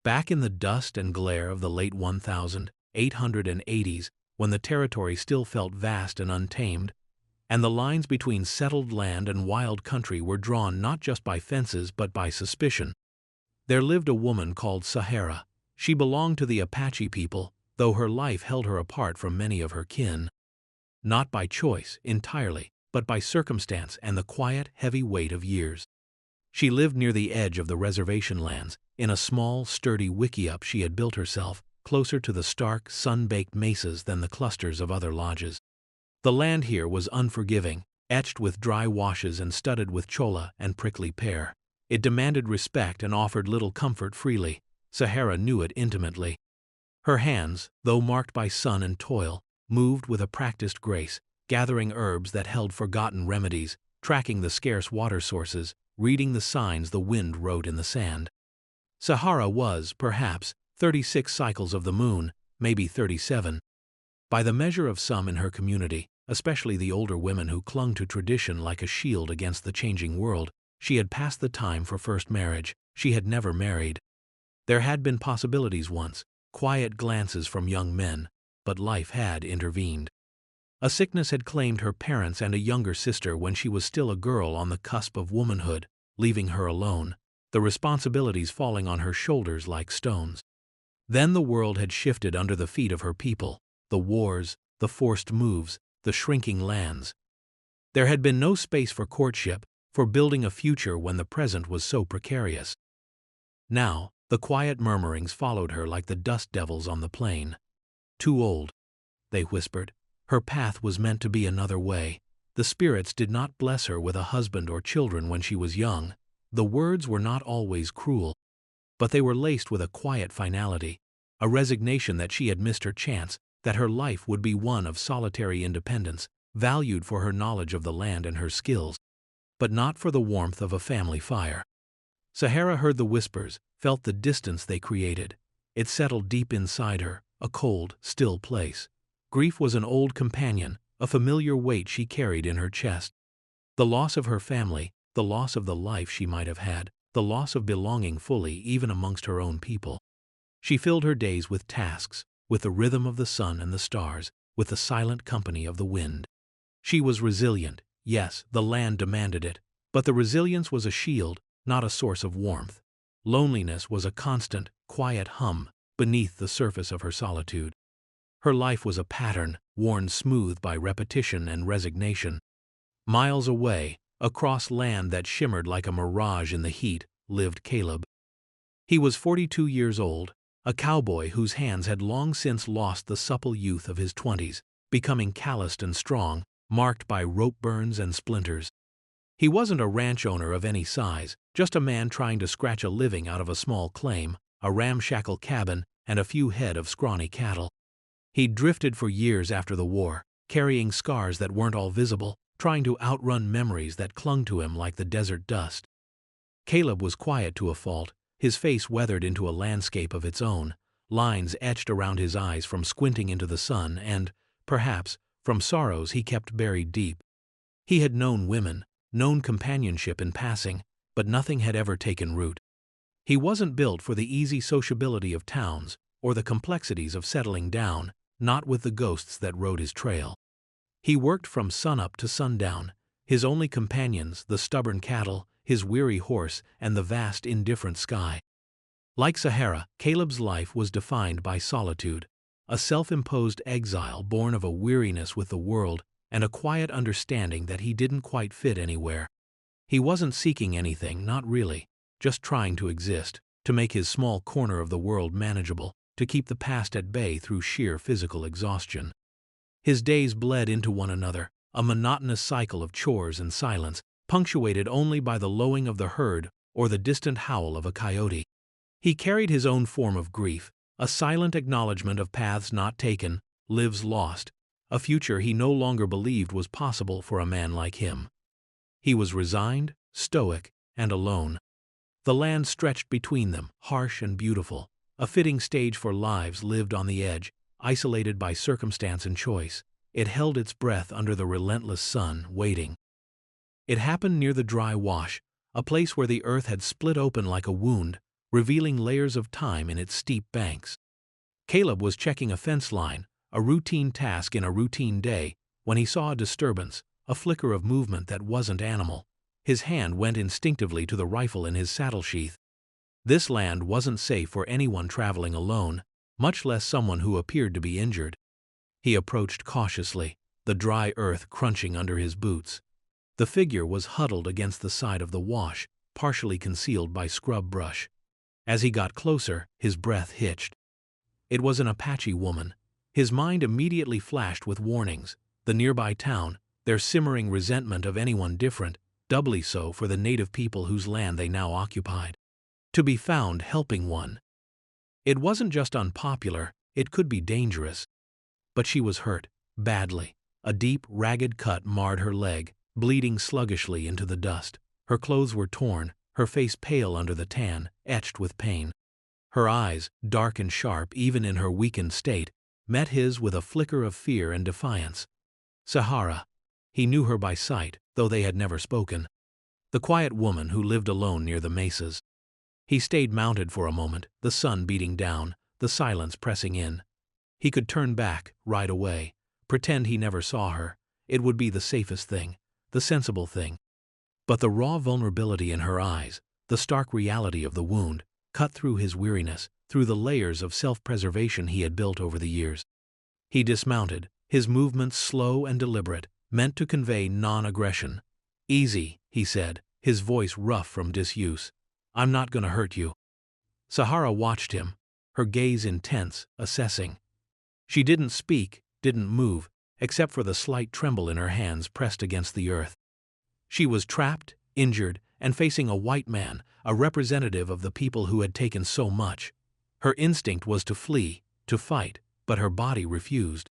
Back in the dust and glare of the late 1880s, when the territory still felt vast and untamed, and the lines between settled land and wild country were drawn not just by fences but by suspicion, there lived a woman called Sahara. She belonged to the Apache people, though her life held her apart from many of her kin. Not by choice, entirely, but by circumstance and the quiet, heavy weight of years. She lived near the edge of the reservation lands, in a small, sturdy wickiup she had built herself, closer to the stark, sun-baked mesas than the clusters of other lodges. The land here was unforgiving, etched with dry washes and studded with cholla and prickly pear. It demanded respect and offered little comfort freely. Sahara knew it intimately. Her hands, though marked by sun and toil, moved with a practiced grace, gathering herbs that held forgotten remedies, tracking the scarce water sources, reading the signs the wind wrote in the sand. Sahara was, perhaps, 36 cycles of the moon, maybe 37. By the measure of some in her community, especially the older women who clung to tradition like a shield against the changing world, she had passed the time for first marriage. She had never married. There had been possibilities once, quiet glances from young men, but life had intervened. A sickness had claimed her parents and a younger sister when she was still a girl on the cusp of womanhood, leaving her alone, the responsibilities falling on her shoulders like stones. Then the world had shifted under the feet of her people, the wars, the forced moves, the shrinking lands. There had been no space for courtship, for building a future when the present was so precarious. Now, the quiet murmurings followed her like the dust devils on the plain. Too old, they whispered. Her path was meant to be another way. The spirits did not bless her with a husband or children when she was young. The words were not always cruel, but they were laced with a quiet finality, a resignation that she had missed her chance, that her life would be one of solitary independence, valued for her knowledge of the land and her skills, but not for the warmth of a family fire. Sahara heard the whispers, felt the distance they created. It settled deep inside her, a cold, still place. Grief was an old companion, a familiar weight she carried in her chest. The loss of her family, the loss of the life she might have had, the loss of belonging fully even amongst her own people. She filled her days with tasks, with the rhythm of the sun and the stars, with the silent company of the wind. She was resilient, yes, the land demanded it, but the resilience was a shield, not a source of warmth. Loneliness was a constant, quiet hum beneath the surface of her solitude. Her life was a pattern, worn smooth by repetition and resignation. Miles away, across land that shimmered like a mirage in the heat, lived Caleb. He was 42 years old, a cowboy whose hands had long since lost the supple youth of his 20s, becoming calloused and strong, marked by rope burns and splinters. He wasn't a ranch owner of any size, just a man trying to scratch a living out of a small claim, a ramshackle cabin, and a few head of scrawny cattle. He'd drifted for years after the war, carrying scars that weren't all visible, trying to outrun memories that clung to him like the desert dust. Caleb was quiet to a fault, his face weathered into a landscape of its own, lines etched around his eyes from squinting into the sun and, perhaps, from sorrows he kept buried deep. He had known women, known companionship in passing, but nothing had ever taken root. He wasn't built for the easy sociability of towns or the complexities of settling down, not with the ghosts that rode his trail. He worked from sunup to sundown, his only companions the stubborn cattle, his weary horse, and the vast indifferent sky. Like Sahara, Caleb's life was defined by solitude, a self-imposed exile born of a weariness with the world and a quiet understanding that he didn't quite fit anywhere. He wasn't seeking anything, not really, just trying to exist, to make his small corner of the world manageable, to keep the past at bay through sheer physical exhaustion. His days bled into one another, a monotonous cycle of chores and silence, punctuated only by the lowing of the herd or the distant howl of a coyote. He carried his own form of grief, a silent acknowledgement of paths not taken, lives lost, a future he no longer believed was possible for a man like him. He was resigned, stoic, and alone. The land stretched between them, harsh and beautiful, a fitting stage for lives lived on the edge, isolated by circumstance and choice. It held its breath under the relentless sun, waiting. It happened near the dry wash, a place where the earth had split open like a wound, revealing layers of time in its steep banks. Caleb was checking a fence line, a routine task in a routine day, when he saw a disturbance, a flicker of movement that wasn't animal. His hand went instinctively to the rifle in his saddle sheath. This land wasn't safe for anyone traveling alone, much less someone who appeared to be injured. He approached cautiously, the dry earth crunching under his boots. The figure was huddled against the side of the wash, partially concealed by scrub brush. As he got closer, his breath hitched. It was an Apache woman. His mind immediately flashed with warnings. The nearby town, their simmering resentment of anyone different, doubly so for the native people whose land they now occupied. To be found helping one. It wasn't just unpopular, it could be dangerous. But she was hurt, badly. A deep, ragged cut marred her leg, bleeding sluggishly into the dust. Her clothes were torn, her face pale under the tan, etched with pain. Her eyes, dark and sharp even in her weakened state, met his with a flicker of fear and defiance. Sahara. He knew her by sight, though they had never spoken. The quiet woman who lived alone near the mesas. He stayed mounted for a moment, the sun beating down, the silence pressing in. He could turn back, ride away, pretend he never saw her. It would be the safest thing, the sensible thing. But the raw vulnerability in her eyes, the stark reality of the wound, cut through his weariness, through the layers of self-preservation he had built over the years. He dismounted, his movements slow and deliberate, meant to convey non-aggression. "Easy," he said, his voice rough from disuse. "I'm not gonna hurt you." Sahara watched him, her gaze intense, assessing. She didn't speak, didn't move, except for the slight tremble in her hands pressed against the earth. She was trapped, injured, and facing a white man, a representative of the people who had taken so much. Her instinct was to flee, to fight, but her body refused.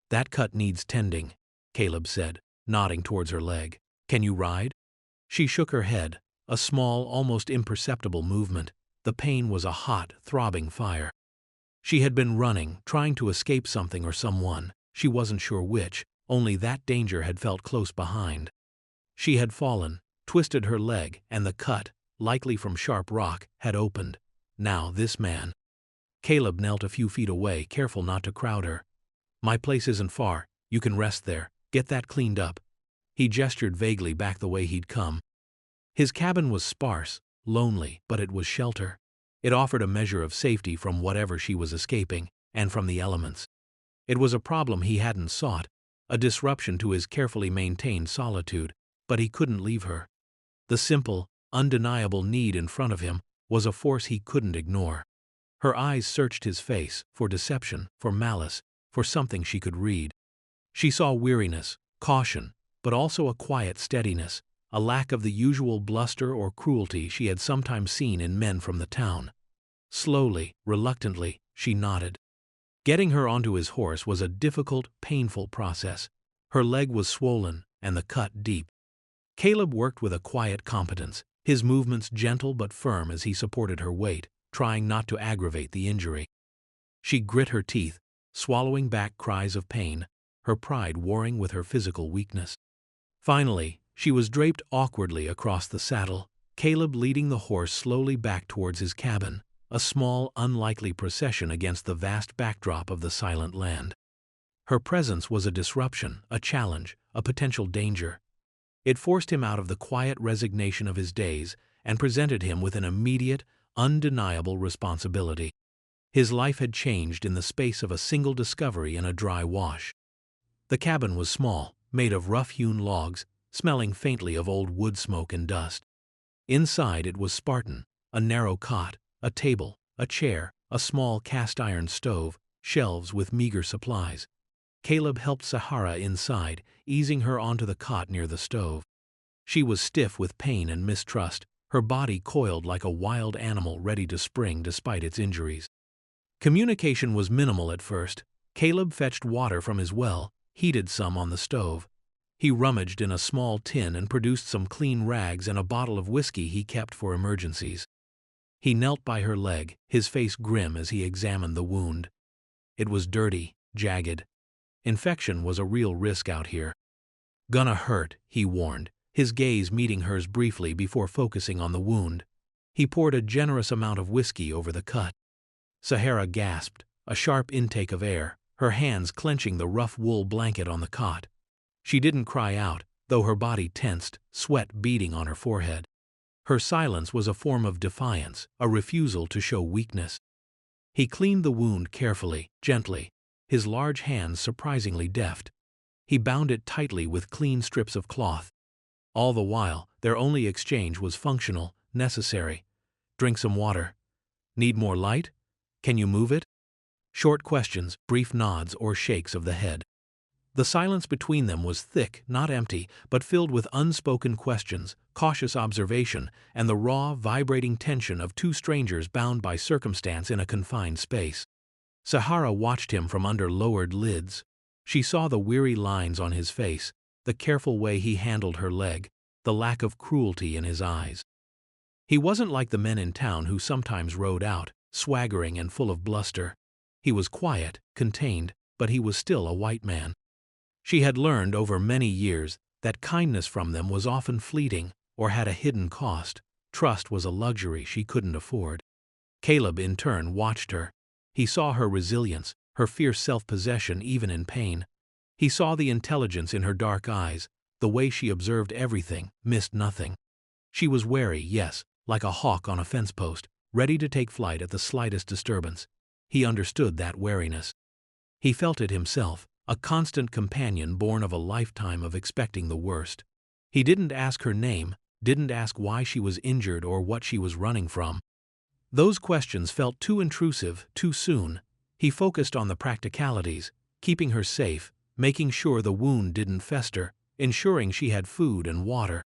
"That cut needs tending," Caleb said, nodding towards her leg. "Can you ride?" She shook her head, a small, almost imperceptible movement. The pain was a hot, throbbing fire. She had been running, trying to escape something or someone. She wasn't sure which, only that danger had felt close behind. She had fallen, twisted her leg, and the cut, likely from sharp rock, had opened. Now this man. Caleb knelt a few feet away, careful not to crowd her. "My place isn't far, you can rest there, get that cleaned up." He gestured vaguely back the way he'd come. His cabin was sparse, lonely, but it was shelter. It offered a measure of safety from whatever she was escaping, and from the elements. It was a problem he hadn't sought, a disruption to his carefully maintained solitude, but he couldn't leave her. The simple, undeniable need in front of him was a force he couldn't ignore. Her eyes searched his face, for deception, for malice, for something she could read. She saw weariness, caution, but also a quiet steadiness, a lack of the usual bluster or cruelty she had sometimes seen in men from the town. Slowly, reluctantly, she nodded. Getting her onto his horse was a difficult, painful process. Her leg was swollen, and the cut deep. Caleb worked with a quiet competence, his movements gentle but firm as he supported her weight, trying not to aggravate the injury. She grit her teeth, swallowing back cries of pain, her pride warring with her physical weakness. Finally, she was draped awkwardly across the saddle, Caleb leading the horse slowly back towards his cabin, a small, unlikely procession against the vast backdrop of the silent land. Her presence was a disruption, a challenge, a potential danger. It forced him out of the quiet resignation of his days and presented him with an immediate, undeniable responsibility. His life had changed in the space of a single discovery in a dry wash. The cabin was small, made of rough-hewn logs, smelling faintly of old wood smoke and dust. Inside it was Spartan, a narrow cot, a table, a chair, a small cast-iron stove, shelves with meager supplies. Caleb helped Sahara inside, easing her onto the cot near the stove. She was stiff with pain and mistrust, her body coiled like a wild animal ready to spring despite its injuries. Communication was minimal at first. Caleb fetched water from his well, heated some on the stove. He rummaged in a small tin and produced some clean rags and a bottle of whiskey he kept for emergencies. He knelt by her leg, his face grim as he examined the wound. It was dirty, jagged. Infection was a real risk out here. "Gonna hurt," he warned, his gaze meeting hers briefly before focusing on the wound. He poured a generous amount of whiskey over the cut. Sahara gasped, a sharp intake of air, her hands clenching the rough wool blanket on the cot. She didn't cry out, though her body tensed, sweat beading on her forehead. Her silence was a form of defiance, a refusal to show weakness. He cleaned the wound carefully, gently, his large hands surprisingly deft. He bound it tightly with clean strips of cloth. All the while, their only exchange was functional, necessary. Drink some water. Need more light? Can you move it? Short questions, brief nods or shakes of the head. The silence between them was thick, not empty, but filled with unspoken questions, cautious observation, and the raw, vibrating tension of two strangers bound by circumstance in a confined space. Sahara watched him from under lowered lids. She saw the weary lines on his face, the careful way he handled her leg, the lack of cruelty in his eyes. He wasn't like the men in town who sometimes rode out, swaggering and full of bluster. He was quiet, contained, but he was still a white man. She had learned over many years that kindness from them was often fleeting or had a hidden cost. Trust was a luxury she couldn't afford. Caleb, in turn, watched her. He saw her resilience, her fierce self-possession even in pain. He saw the intelligence in her dark eyes, the way she observed everything, missed nothing. She was wary, yes, like a hawk on a fence post, ready to take flight at the slightest disturbance. He understood that wariness. He felt it himself, a constant companion born of a lifetime of expecting the worst. He didn't ask her name, didn't ask why she was injured or what she was running from. Those questions felt too intrusive, too soon. He focused on the practicalities, keeping her safe, making sure the wound didn't fester, ensuring she had food and water.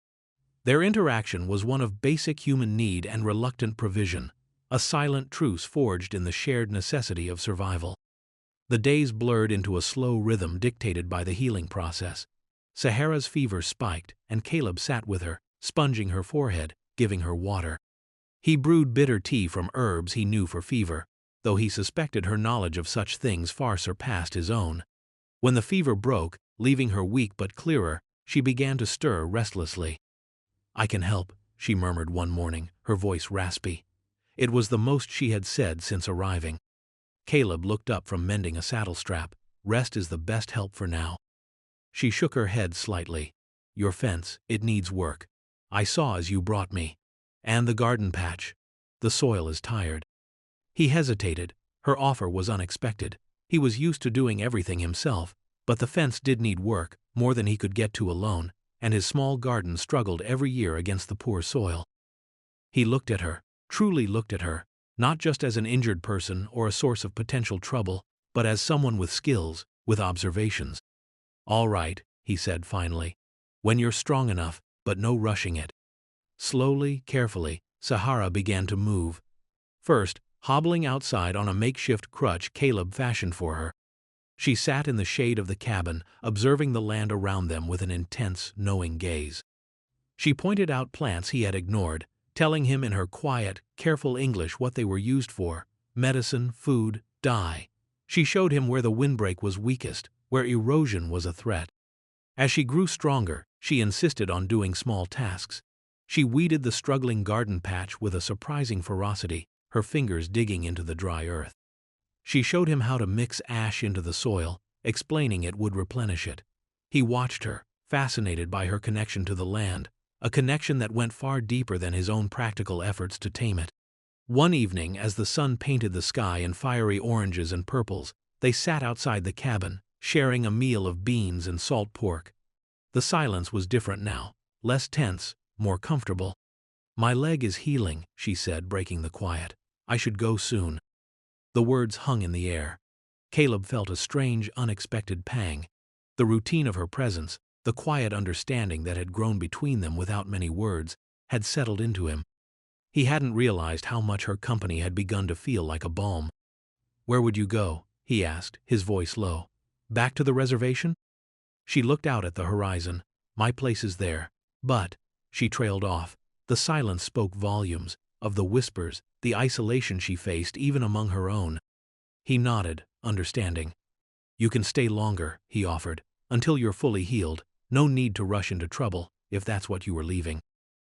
Their interaction was one of basic human need and reluctant provision, a silent truce forged in the shared necessity of survival. The days blurred into a slow rhythm dictated by the healing process. Sahara's fever spiked, and Caleb sat with her, sponging her forehead, giving her water. He brewed bitter tea from herbs he knew for fever, though he suspected her knowledge of such things far surpassed his own. When the fever broke, leaving her weak but clearer, she began to stir restlessly. "I can help," she murmured one morning, her voice raspy. It was the most she had said since arriving. Caleb looked up from mending a saddle strap. "Rest is the best help for now." She shook her head slightly. "Your fence, it needs work. I saw as you brought me. And the garden patch. The soil is tired." He hesitated. Her offer was unexpected. He was used to doing everything himself, but the fence did need work, more than he could get to alone, and his small garden struggled every year against the poor soil. He looked at her, truly looked at her, not just as an injured person or a source of potential trouble, but as someone with skills, with observations. "All right," he said finally. "When you're strong enough, but no rushing it." Slowly, carefully, Sahara began to move. First, hobbling outside on a makeshift crutch Caleb fashioned for her. She sat in the shade of the cabin, observing the land around them with an intense, knowing gaze. She pointed out plants he had ignored, telling him in her quiet, careful English what they were used for: medicine, food, dye. She showed him where the windbreak was weakest, where erosion was a threat. As she grew stronger, she insisted on doing small tasks. She weeded the struggling garden patch with a surprising ferocity, her fingers digging into the dry earth. She showed him how to mix ash into the soil, explaining it would replenish it. He watched her, fascinated by her connection to the land, a connection that went far deeper than his own practical efforts to tame it. One evening, as the sun painted the sky in fiery oranges and purples, they sat outside the cabin, sharing a meal of beans and salt pork. The silence was different now, less tense, more comfortable. "My leg is healing," she said, breaking the quiet. "I should go soon." The words hung in the air. Caleb felt a strange, unexpected pang. The routine of her presence, the quiet understanding that had grown between them without many words, had settled into him. He hadn't realized how much her company had begun to feel like a balm. "Where would you go?" he asked, his voice low. "Back to the reservation?" She looked out at the horizon. "My place is there. But," she trailed off. The silence spoke volumes, of the whispers, the isolation she faced even among her own. He nodded, understanding. "You can stay longer," he offered, "until you're fully healed. No need to rush into trouble, if that's what you were leaving."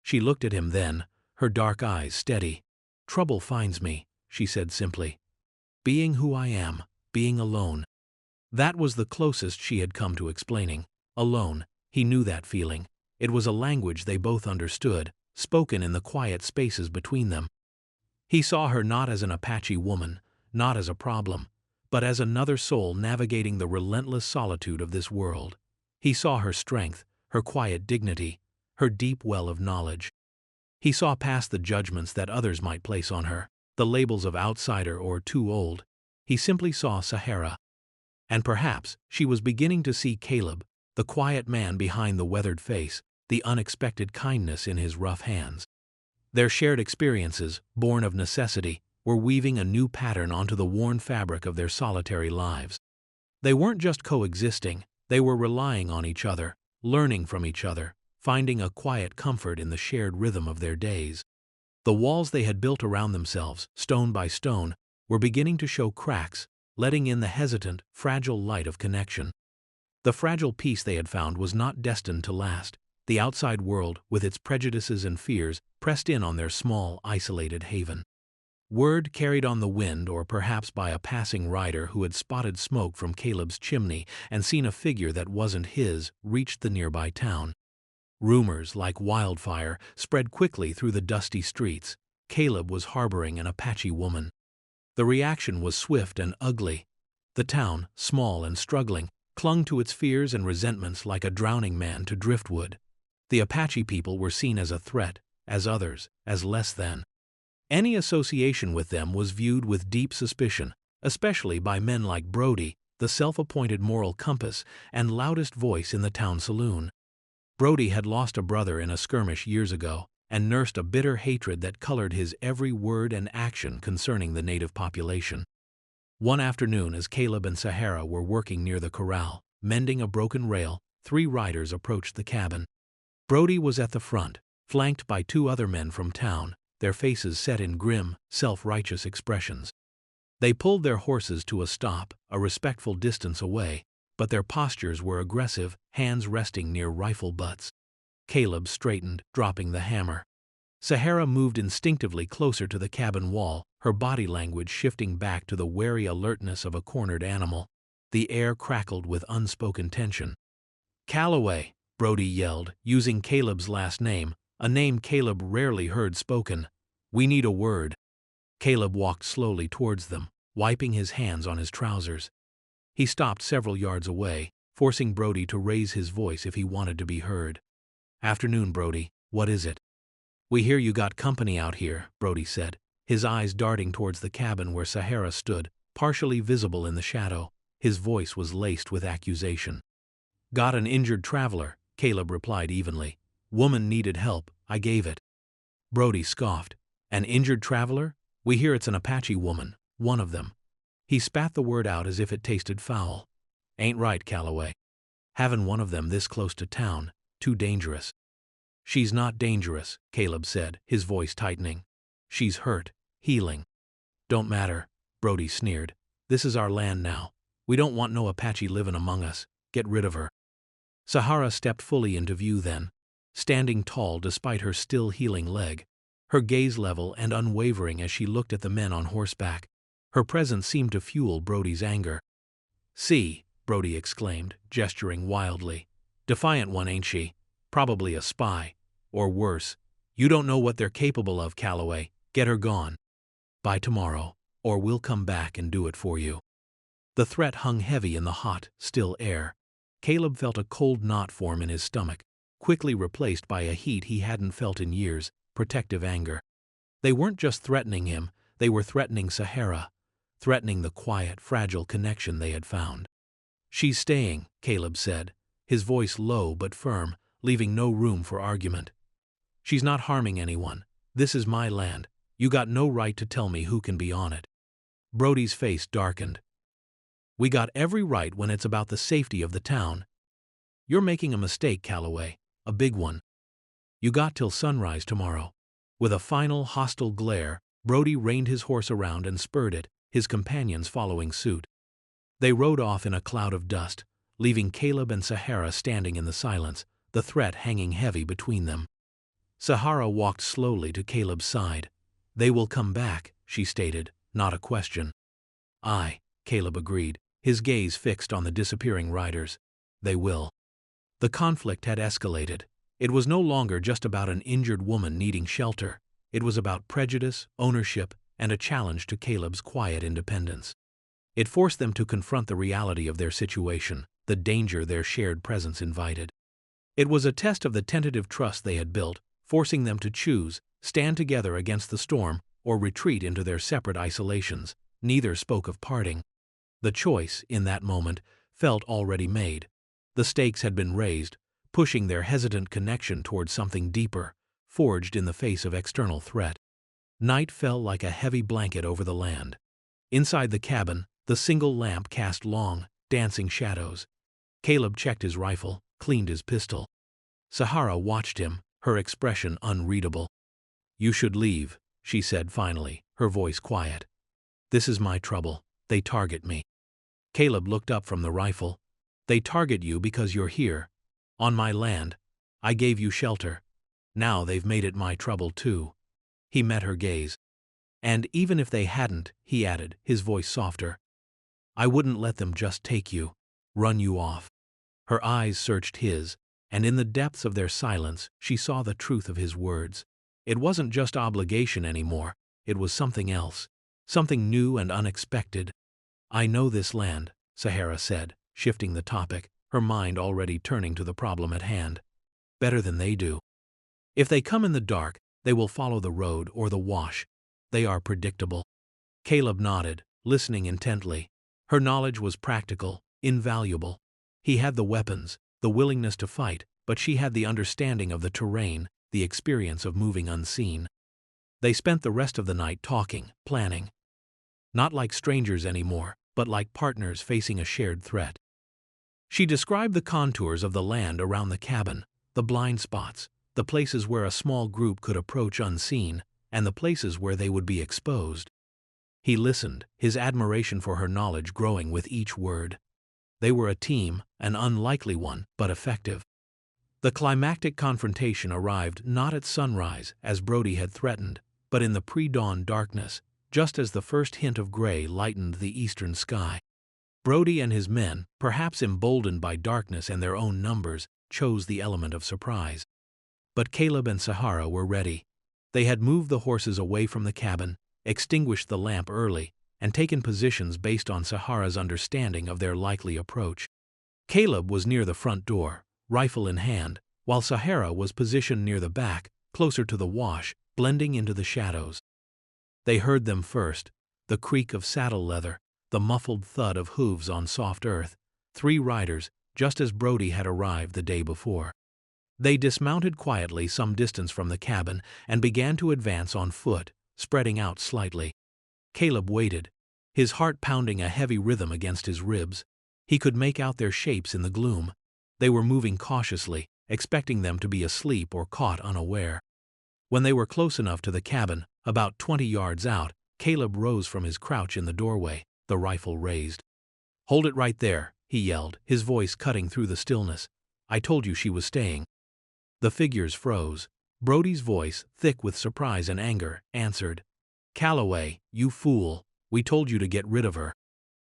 She looked at him then, her dark eyes steady. "Trouble finds me," she said simply. "Being who I am, being alone." That was the closest she had come to explaining. Alone, he knew that feeling. It was a language they both understood, spoken in the quiet spaces between them. He saw her not as an Apache woman, not as a problem, but as another soul navigating the relentless solitude of this world. He saw her strength, her quiet dignity, her deep well of knowledge. He saw past the judgments that others might place on her, the labels of outsider or too old. He simply saw Sahara. And perhaps she was beginning to see Caleb, the quiet man behind the weathered face, the unexpected kindness in his rough hands. Their shared experiences, born of necessity, were weaving a new pattern onto the worn fabric of their solitary lives. They weren't just coexisting, they were relying on each other, learning from each other, finding a quiet comfort in the shared rhythm of their days. The walls they had built around themselves, stone by stone, were beginning to show cracks, letting in the hesitant, fragile light of connection. The fragile peace they had found was not destined to last. The outside world, with its prejudices and fears, pressed in on their small, isolated haven. Word carried on the wind, or perhaps by a passing rider who had spotted smoke from Caleb's chimney and seen a figure that wasn't his, reached the nearby town. Rumors, like wildfire, spread quickly through the dusty streets. Caleb was harboring an Apache woman. The reaction was swift and ugly. The town, small and struggling, clung to its fears and resentments like a drowning man to driftwood. The Apache people were seen as a threat, as others, as less than. Any association with them was viewed with deep suspicion, especially by men like Brody, the self-appointed moral compass and loudest voice in the town saloon. Brody had lost a brother in a skirmish years ago, and nursed a bitter hatred that colored his every word and action concerning the native population. One afternoon, as Caleb and Sahara were working near the corral, mending a broken rail, 3 riders approached the cabin. Brody was at the front, flanked by 2 other men from town, their faces set in grim, self-righteous expressions. They pulled their horses to a stop, a respectful distance away, but their postures were aggressive, hands resting near rifle butts. Caleb straightened, dropping the hammer. Sahara moved instinctively closer to the cabin wall, her body language shifting back to the wary alertness of a cornered animal. The air crackled with unspoken tension. "Calloway," Brody yelled, using Caleb's last name, a name Caleb rarely heard spoken. "We need a word." Caleb walked slowly towards them, wiping his hands on his trousers. He stopped several yards away, forcing Brody to raise his voice if he wanted to be heard. "Afternoon, Brody. What is it?" "We hear you got company out here," Brody said, his eyes darting towards the cabin where Sahara stood, partially visible in the shadow. His voice was laced with accusation. "Got an injured traveler," Caleb replied evenly. "Woman needed help, I gave it." Brody scoffed. "An injured traveler? We hear it's an Apache woman, one of them." He spat the word out as if it tasted foul. "Ain't right, Calloway. Having one of them this close to town, too dangerous." "She's not dangerous," Caleb said, his voice tightening. "She's hurt, healing." "Don't matter," Brody sneered. "This is our land now. We don't want no Apache living among us. Get rid of her." Sahara stepped fully into view then, standing tall despite her still healing leg, her gaze level and unwavering as she looked at the men on horseback. Her presence seemed to fuel Brody's anger. "See," Brody exclaimed, gesturing wildly. "Defiant one, ain't she? Probably a spy. Or worse. You don't know what they're capable of, Calloway. Get her gone. By tomorrow, or we'll come back and do it for you." The threat hung heavy in the hot, still air. Caleb felt a cold knot form in his stomach, quickly replaced by a heat he hadn't felt in years, protective anger. They weren't just threatening him, they were threatening Sahara, threatening the quiet, fragile connection they had found. "She's staying," Caleb said, his voice low but firm, leaving no room for argument. "She's not harming anyone. This is my land. You got no right to tell me who can be on it." Brody's face darkened. "We got every right when it's about the safety of the town." "You're making a mistake, Calloway, a big one. You got till sunrise tomorrow." With a final hostile glare, Brody reined his horse around and spurred it, his companions following suit. They rode off in a cloud of dust, leaving Caleb and Sahara standing in the silence, the threat hanging heavy between them. Sahara walked slowly to Caleb's side. "They will come back," she stated, not a question. "Aye," Caleb agreed, his gaze fixed on the disappearing riders. "They will." The conflict had escalated. It was no longer just about an injured woman needing shelter. It was about prejudice, ownership, and a challenge to Caleb's quiet independence. It forced them to confront the reality of their situation, the danger their shared presence invited. It was a test of the tentative trust they had built, forcing them to choose, stand together against the storm, or retreat into their separate isolations. Neither spoke of parting. The choice, in that moment, felt already made. The stakes had been raised, pushing their hesitant connection toward something deeper, forged in the face of external threat. Night fell like a heavy blanket over the land. Inside the cabin, the single lamp cast long, dancing shadows. Caleb checked his rifle, cleaned his pistol. Sahara watched him, her expression unreadable. "You should leave," she said finally, her voice quiet. "This is my trouble. They target me." Caleb looked up from the rifle. "They target you because you're here. On my land. I gave you shelter. Now they've made it my trouble too." He met her gaze. "And even if they hadn't," he added, his voice softer, "I wouldn't let them just take you, run you off." Her eyes searched his, and in the depths of their silence she saw the truth of his words. It wasn't just obligation anymore, it was something else, something new and unexpected. "I know this land," Sahara said, shifting the topic, her mind already turning to the problem at hand. "Better than they do. If they come in the dark, they will follow the road or the wash. They are predictable." Caleb nodded, listening intently. Her knowledge was practical, invaluable. He had the weapons, the willingness to fight, but she had the understanding of the terrain, the experience of moving unseen. They spent the rest of the night talking, planning. Not like strangers anymore, but like partners facing a shared threat. She described the contours of the land around the cabin, the blind spots, the places where a small group could approach unseen, and the places where they would be exposed. He listened, his admiration for her knowledge growing with each word. They were a team, an unlikely one, but effective. The climactic confrontation arrived not at sunrise, as Brody had threatened, but in the pre-dawn darkness, just as the first hint of gray lightened the eastern sky. Brody and his men, perhaps emboldened by darkness and their own numbers, chose the element of surprise. But Caleb and Sahara were ready. They had moved the horses away from the cabin, extinguished the lamp early, and taken positions based on Sahara's understanding of their likely approach. Caleb was near the front door, rifle in hand, while Sahara was positioned near the back, closer to the wash, blending into the shadows. They heard them first, the creak of saddle leather, the muffled thud of hooves on soft earth. 3 riders, just as Brody had arrived the day before. They dismounted quietly some distance from the cabin and began to advance on foot, spreading out slightly. Caleb waited, his heart pounding a heavy rhythm against his ribs. He could make out their shapes in the gloom. They were moving cautiously, expecting them to be asleep or caught unaware. When they were close enough to the cabin, about 20 yards out, Caleb rose from his crouch in the doorway, the rifle raised. "Hold it right there," he yelled, his voice cutting through the stillness. "I told you she was staying." The figures froze. Brody's voice, thick with surprise and anger, answered, "Calloway, you fool, we told you to get rid of her."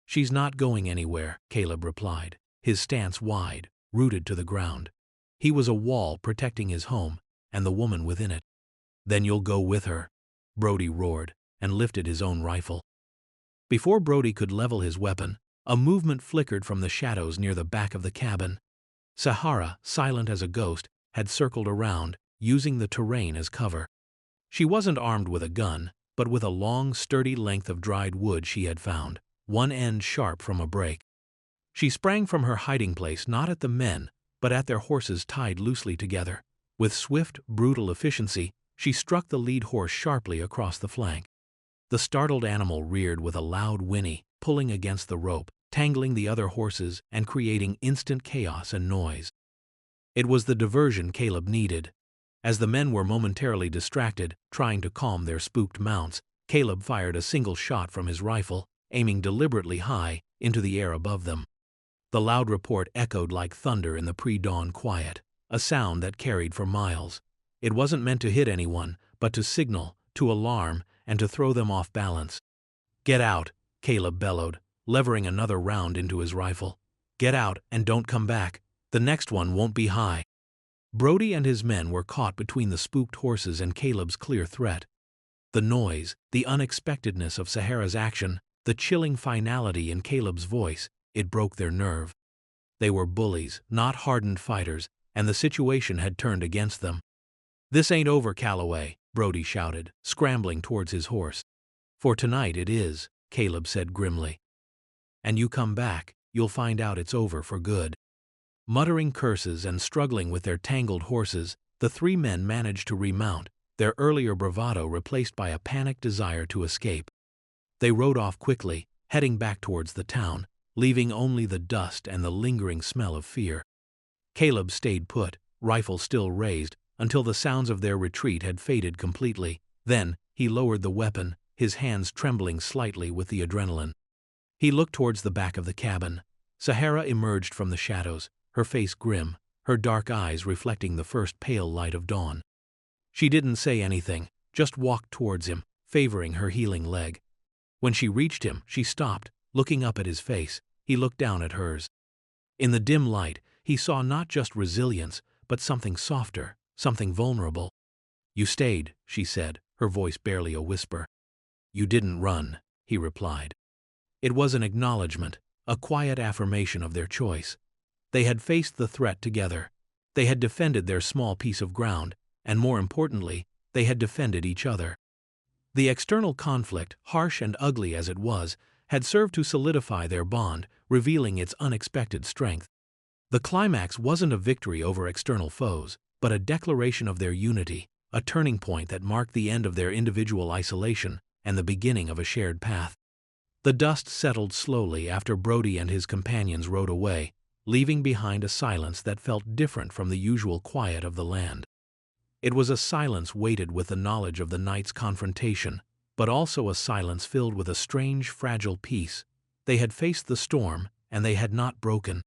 "She's not going anywhere," Caleb replied, his stance wide, rooted to the ground. He was a wall protecting his home, and the woman within it. "Then you'll go with her," Brody roared, and lifted his own rifle. Before Brody could level his weapon, a movement flickered from the shadows near the back of the cabin. Sahara, silent as a ghost, had circled around, using the terrain as cover. She wasn't armed with a gun, but with a long, sturdy length of dried wood she had found, one end sharp from a break. She sprang from her hiding place not at the men, but at their horses tied loosely together. With swift, brutal efficiency, she struck the lead horse sharply across the flank. The startled animal reared with a loud whinny, pulling against the rope, tangling the other horses and creating instant chaos and noise. It was the diversion Caleb needed. As the men were momentarily distracted, trying to calm their spooked mounts, Caleb fired a single shot from his rifle, aiming deliberately high, into the air above them. The loud report echoed like thunder in the pre-dawn quiet, a sound that carried for miles. It wasn't meant to hit anyone, but to signal, to alarm, and to throw them off balance. "Get out," Caleb bellowed, levering another round into his rifle. "Get out and don't come back. The next one won't be high." Brody and his men were caught between the spooked horses and Caleb's clear threat. The noise, the unexpectedness of Sahara's action, the chilling finality in Caleb's voice, it broke their nerve. They were bullies, not hardened fighters, and the situation had turned against them. "This ain't over, Calloway," Brody shouted, scrambling towards his horse. "For tonight it is," Caleb said grimly. "And you come back, you'll find out it's over for good." Muttering curses and struggling with their tangled horses, the three men managed to remount, their earlier bravado replaced by a panicked desire to escape. They rode off quickly, heading back towards the town, leaving only the dust and the lingering smell of fear. Caleb stayed put, rifle still raised, until the sounds of their retreat had faded completely. Then, he lowered the weapon, his hands trembling slightly with the adrenaline. He looked towards the back of the cabin. Sahara emerged from the shadows, her face grim, her dark eyes reflecting the first pale light of dawn. She didn't say anything, just walked towards him, favoring her healing leg. When she reached him, she stopped, looking up at his face. He looked down at hers. In the dim light, he saw not just resilience, but something softer, something vulnerable. "You stayed," she said, her voice barely a whisper. "You didn't run," he replied. It was an acknowledgement, a quiet affirmation of their choice. They had faced the threat together. They had defended their small piece of ground, and more importantly, they had defended each other. The external conflict, harsh and ugly as it was, had served to solidify their bond, revealing its unexpected strength. The climax wasn't a victory over external foes, but a declaration of their unity, a turning point that marked the end of their individual isolation and the beginning of a shared path. The dust settled slowly after Brody and his companions rode away, leaving behind a silence that felt different from the usual quiet of the land. It was a silence weighted with the knowledge of the night's confrontation, but also a silence filled with a strange, fragile peace. They had faced the storm, and they had not broken.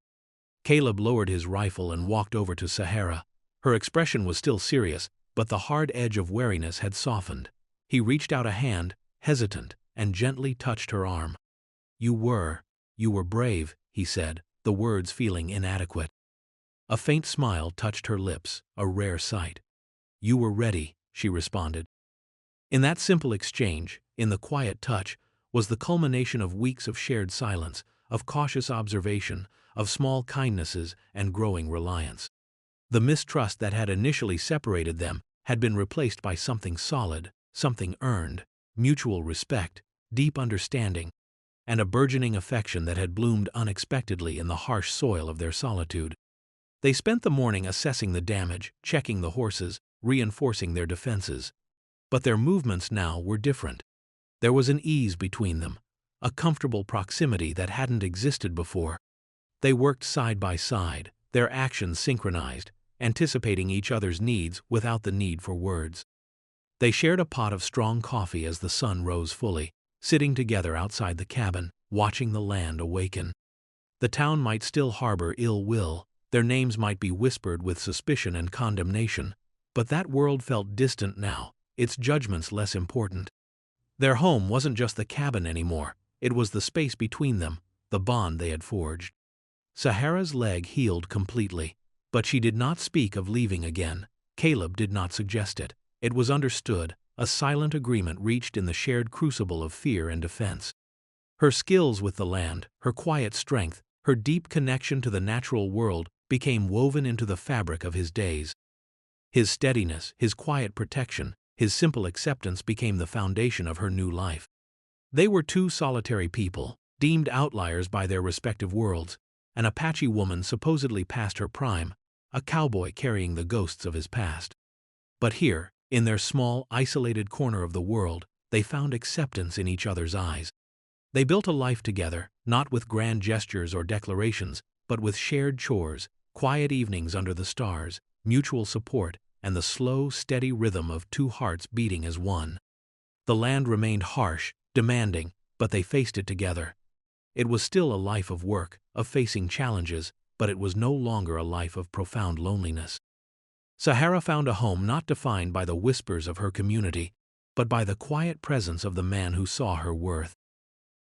Caleb lowered his rifle and walked over to Sahara. Her expression was still serious, but the hard edge of wariness had softened. He reached out a hand, hesitant, and gently touched her arm. You were brave," he said, the words feeling inadequate. A faint smile touched her lips, a rare sight. "You were ready," she responded. In that simple exchange, in the quiet touch, was the culmination of weeks of shared silence, of cautious observation, of small kindnesses and growing reliance. The mistrust that had initially separated them had been replaced by something solid, something earned, mutual respect, deep understanding, and a burgeoning affection that had bloomed unexpectedly in the harsh soil of their solitude. They spent the morning assessing the damage, checking the horses, reinforcing their defenses. But their movements now were different. There was an ease between them, a comfortable proximity that hadn't existed before. They worked side by side, their actions synchronized, anticipating each other's needs without the need for words. They shared a pot of strong coffee as the sun rose fully, sitting together outside the cabin, watching the land awaken. The town might still harbor ill will, their names might be whispered with suspicion and condemnation, but that world felt distant now, its judgments less important. Their home wasn't just the cabin anymore, it was the space between them, the bond they had forged. Sahara's leg healed completely, but she did not speak of leaving again. Caleb did not suggest it. It was understood, a silent agreement reached in the shared crucible of fear and defense. Her skills with the land, her quiet strength, her deep connection to the natural world became woven into the fabric of his days. His steadiness, his quiet protection, his simple acceptance became the foundation of her new life. They were two solitary people, deemed outliers by their respective worlds, an Apache woman supposedly past her prime, a cowboy carrying the ghosts of his past. But here, in their small, isolated corner of the world, they found acceptance in each other's eyes. They built a life together, not with grand gestures or declarations, but with shared chores, quiet evenings under the stars, mutual support, and the slow, steady rhythm of two hearts beating as one. The land remained harsh, demanding, but they faced it together. It was still a life of work, of facing challenges, but it was no longer a life of profound loneliness. Sahara found a home not defined by the whispers of her community, but by the quiet presence of the man who saw her worth.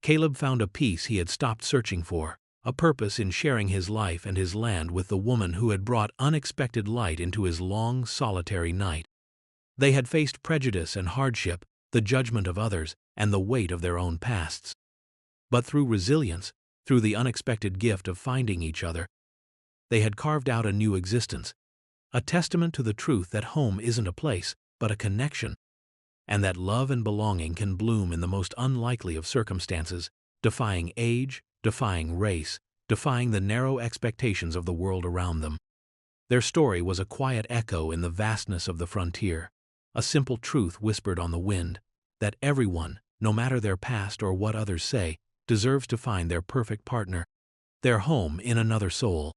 Caleb found a peace he had stopped searching for, a purpose in sharing his life and his land with the woman who had brought unexpected light into his long, solitary night. They had faced prejudice and hardship, the judgment of others, and the weight of their own pasts. But through resilience, through the unexpected gift of finding each other, they had carved out a new existence, a testament to the truth that home isn't a place, but a connection, and that love and belonging can bloom in the most unlikely of circumstances, defying age, defying race, defying the narrow expectations of the world around them. Their story was a quiet echo in the vastness of the frontier, a simple truth whispered on the wind, that everyone, no matter their past or what others say, deserves to find their perfect partner, their home in another soul.